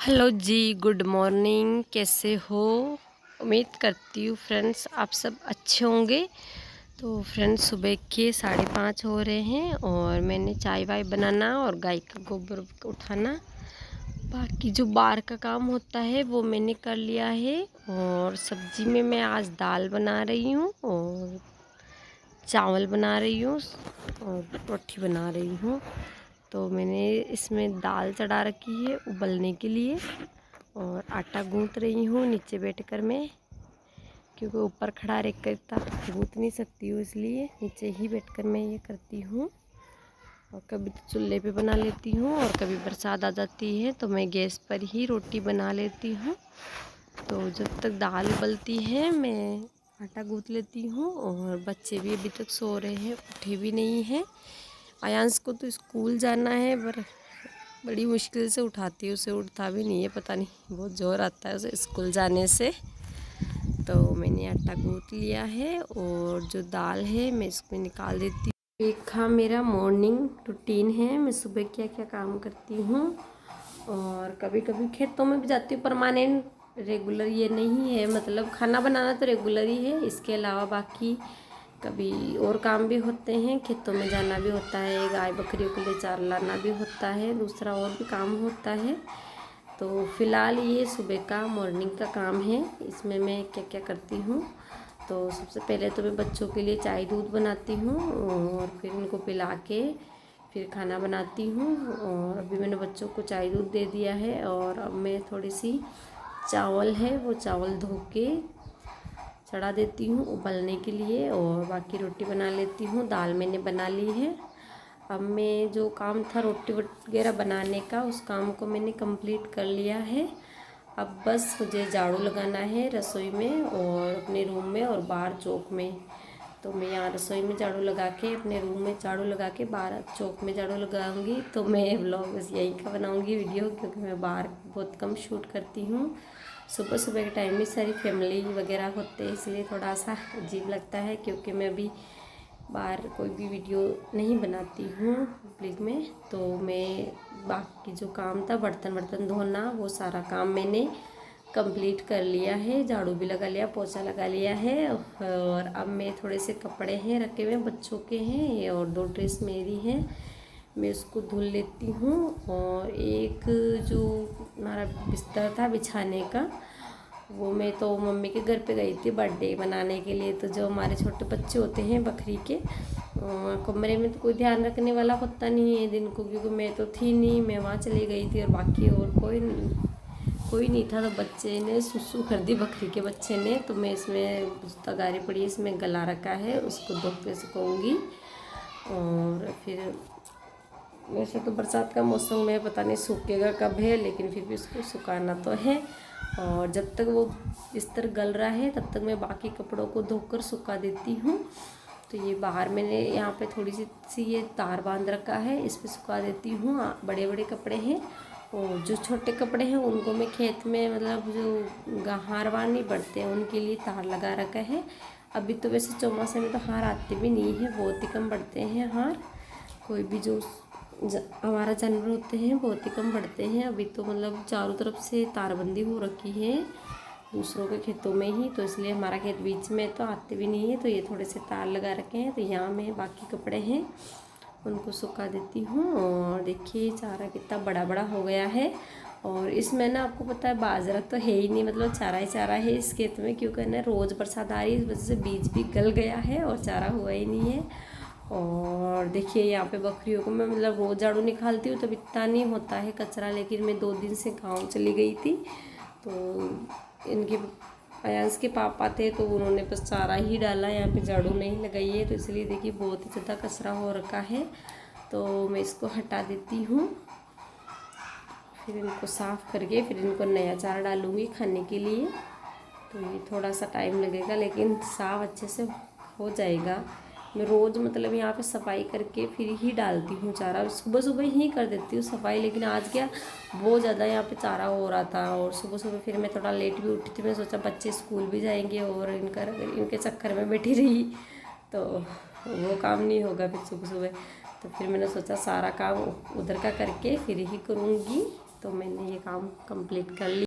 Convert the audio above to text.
Hello जी, good morning. कैसे हो? उम्मीद करती हूँ फ्रेंड्स आप सब अच्छे होंगे। तो फ्रेंड्स सुबह के 5:30 हो रहे हैं और मैंने चाय वाय बनाना और गाय का गोबर उठाना, बाकी जो बाहर का काम होता है वो मैंने कर लिया है। और सब्जी में मैं आज दाल बना रही हूँ और चावल बना रही हूँ और रोटी बना रही हूँ। तो मैंने इसमें दाल चढ़ा रखी है उबलने के लिए और आटा गूंथ रही हूँ नीचे बैठकर मैं, क्योंकि ऊपर खड़ा रहकर इतना गूंथ नहीं सकती हूँ, इसलिए नीचे ही बैठकर मैं ये करती हूँ। और कभी तो चूल्हे पे बना लेती हूँ और कभी बरसात आ जाती है तो मैं गैस पर ही रोटी बना लेती हूँ। तो जब तक दाल उबलती है मैं आटा गूंथ लेती हूँ। और बच्चे भी अभी तक सो रहे हैं, उठे भी नहीं हैं। आयांश को तो स्कूल जाना है पर बड़ी मुश्किल से उठाती है, उसे उठता भी नहीं है, पता नहीं बहुत ज़ोर आता है उसे स्कूल जाने से। तो मैंने आटा गूंथ लिया है और जो दाल है मैं इसमें निकाल देती हूँ। एक मेरा मॉर्निंग रूटीन है, मैं सुबह क्या क्या काम करती हूँ। और कभी कभी खेतों में भी जाती हूँ, परमानेंट रेगुलर ये नहीं है, मतलब खाना बनाना तो रेगुलर ही है। इसके अलावा बाकी कभी और काम भी होते हैं, खेतों में जाना भी होता है, गाय बकरियों के लिए चारा लाना भी होता है, दूसरा और भी काम होता है। तो फ़िलहाल ये सुबह का मॉर्निंग का काम है, इसमें मैं क्या क्या करती हूँ। तो सबसे पहले तो मैं बच्चों के लिए चाय दूध बनाती हूँ और फिर उनको पिला के फिर खाना बनाती हूँ। और अभी मैंने बच्चों को चाय दूध दे दिया है और अब मैं थोड़ी सी चावल है वो चावल धो के चढ़ा देती हूँ उबलने के लिए और बाकी रोटी बना लेती हूँ। दाल मैंने बना ली है। अब मैं जो काम था रोटी वगैरह बनाने का उस काम को मैंने कंप्लीट कर लिया है। अब बस मुझे झाड़ू लगाना है रसोई में और अपने रूम में और बाहर चौक में। तो मैं यहाँ रसोई में झाड़ू लगा के अपने रूम में झाड़ू लगा के बाहर चौक में झाड़ू लगाऊंगी। तो मैं व्लॉग बस यहीं का बनाऊंगी वीडियो, क्योंकि मैं बाहर बहुत कम शूट करती हूँ। सुबह सुबह के टाइम में सारी फैमिली वगैरह होते हैं, इसलिए थोड़ा सा अजीब लगता है, क्योंकि मैं अभी बाहर कोई भी वीडियो नहीं बनाती हूँ पब्लिक में। तो मैं बाकी जो काम था बर्तन धोना वो सारा काम मैंने कंप्लीट कर लिया है, झाड़ू भी लगा लिया, पोछा लगा लिया है। और अब मैं थोड़े से कपड़े हैं रखे हुए बच्चों के हैं और 2 ड्रेस मेरी हैं, मैं उसको धुल लेती हूँ। और एक जो हमारा बिस्तर था बिछाने का वो मैं तो मम्मी के घर पे गई थी बर्थडे मनाने के लिए। तो जो हमारे छोटे बच्चे होते हैं बकरी के, कमरे में तो कोई ध्यान रखने वाला होता नहीं है दिन को, क्योंकि मैं तो थी नहीं, मैं वहाँ चली गई थी और बाकी और कोई नहीं था। तो बच्चे ने सुसु कर दी बकरी के बच्चे ने, तो मैं इसमें तगारी पड़ी इसमें गला रखा है, उसको धो के सुखाऊंगी। और फिर वैसे तो बरसात का मौसम में पता नहीं सूखेगा कब है, लेकिन फिर भी उसको सुखाना तो है। और जब तक वो बिस्तर गल रहा है तब तक मैं बाकी कपड़ों को धोकर सुखा देती हूँ। तो ये बाहर मैंने यहाँ पे थोड़ी सी ये तार बांध रखा है, इस पर सुखा देती हूँ। बड़े बड़े कपड़े हैं और जो छोटे कपड़े हैं उनको मैं खेत में, मतलब जो हार वार नहीं बढ़ते हैं उनके लिए तार लगा रखा है। अभी तो वैसे चौमासे में तो हार आते भी नहीं है, बहुत ही कम बढ़ते हैं हार। कोई भी जो हमारा जानवर होते हैं बहुत ही कम बढ़ते हैं। अभी तो मतलब चारों तरफ से तारबंदी हो रखी है दूसरों के खेतों में ही, तो इसलिए हमारा खेत बीच में तो आते भी नहीं है। तो ये थोड़े से तार लगा रखे हैं। तो यहाँ में बाकी कपड़े हैं उनको सुखा देती हूँ। और देखिए चारा कितना बड़ा बड़ा हो गया है। और इसमें ना आपको पता है बाजरा तो है ही नहीं, मतलब चारा ही चारा है इस खेत में, क्योंकि ना रोज़ बरसात आ रही है, इस वजह से बीज भी गल गया है और चारा हुआ ही नहीं है। और देखिए यहाँ पे बकरियों को मैं मतलब रोज़ झाड़ू निकालती हूँ तब इतना नहीं होता है कचरा, लेकिन मैं 2 दिन से गाँव चली गई थी। तो इनके अयांश के पापा थे तो उन्होंने बस चारा ही डाला, यहाँ पे झाड़ू नहीं लगाई है, तो इसलिए देखिए बहुत ही ज़्यादा कचरा हो रखा है। तो मैं इसको हटा देती हूँ, फिर इनको साफ़ करके फिर इनको नया चारा डालूँगी खाने के लिए। तो ये थोड़ा सा टाइम लगेगा लेकिन साफ़ अच्छे से हो जाएगा। मैं रोज़ मतलब यहाँ पे सफाई करके फिर ही डालती हूँ चारा, सुबह सुबह ही कर देती हूँ सफाई। लेकिन आज क्या बहुत ज़्यादा यहाँ पे चारा हो रहा था और सुबह सुबह फिर मैं थोड़ा लेट भी उठी थी। मैं सोचा बच्चे स्कूल भी जाएंगे और इनके चक्कर में बैठी रही तो वो काम नहीं होगा फिर सुबह सुबह। तो फिर मैंने सोचा सारा काम उधर का करके फिर ही करूँगी। तो मैंने ये काम कंप्लीट कर लिया।